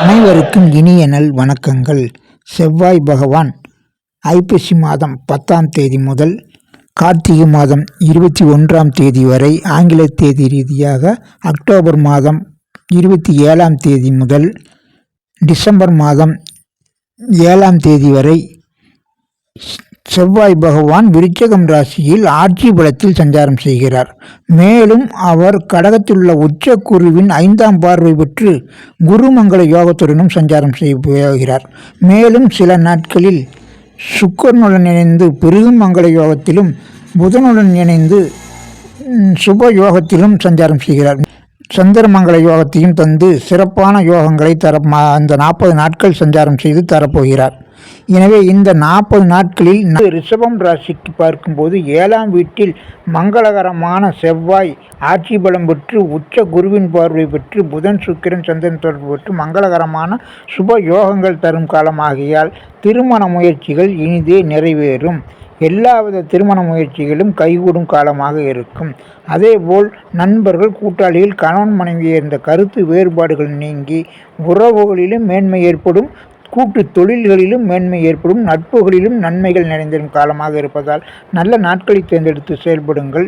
அனைவருக்கும் இனிய நல் வணக்கங்கள். செவ்வாய் பகவான் ஐப்பசி மாதம் 10ஆம் தேதி முதல் கார்த்திகை மாதம் 21ஆம் தேதி வரை ஆங்கில தேதி ரீதியாக அக்டோபர் மாதம் 27ஆம் தேதி முதல் டிசம்பர் மாதம் 7ஆம் தேதி வரை செவ்வாய் பகவான் விருச்சிகம் ராசியில் ஆட்சி பலத்தில் சஞ்சாரம் செய்கிறார். மேலும் அவர் கடகத்தில் உள்ள உச்ச குருவின் 5ஆம் பார்வை பெற்று குருமங்கள யோகத்துடனும் சஞ்சாரம் செய்கிறார். மேலும் சில நாட்களில் சுக்கிரனுடன் இணைந்து பெருகும் மங்கள யோகத்திலும் புதனுடன் இணைந்து சுப யோகத்திலும் சஞ்சாரம் செய்கிறார். சந்திரமங்கல யோகத்தையும் தந்து சிறப்பான யோகங்களை அந்த 40 நாட்கள் சஞ்சாரம் செய்து தரப்போகிறார். எனவே இந்த 40 நாட்களில் ரிஷபம் ராசிக்கு பார்க்கும்போது 7ஆம் வீட்டில் மங்களகரமான செவ்வாய் ஆட்சி பலம் பெற்று உச்ச குருவின் பார்வை பெற்று புதன் சுக்கிரன் சந்திரன் தொடர்பு பெற்று மங்களகரமான சுப யோகங்கள் தரும் காலமாகியால் திருமண முயற்சிகள் இனிதே நிறைவேறும். எல்லாவித திருமண முயற்சிகளும் கைகூடும் காலமாக இருக்கும். அதேபோல் நண்பர்கள் கூட்டாளிகள் கணவன் மனைவி என்ற கருத்து வேறுபாடுகள் நீங்கி உறவுகளிலும் மேன்மை ஏற்படும். கூட்டு தொழில்களிலும் மேன்மை ஏற்படும். நட்புகளிலும் நன்மைகள் நிறைந்திடும் காலமாக இருப்பதால் நல்ல நாட்களை தேர்ந்தெடுத்து செயல்படுங்கள்.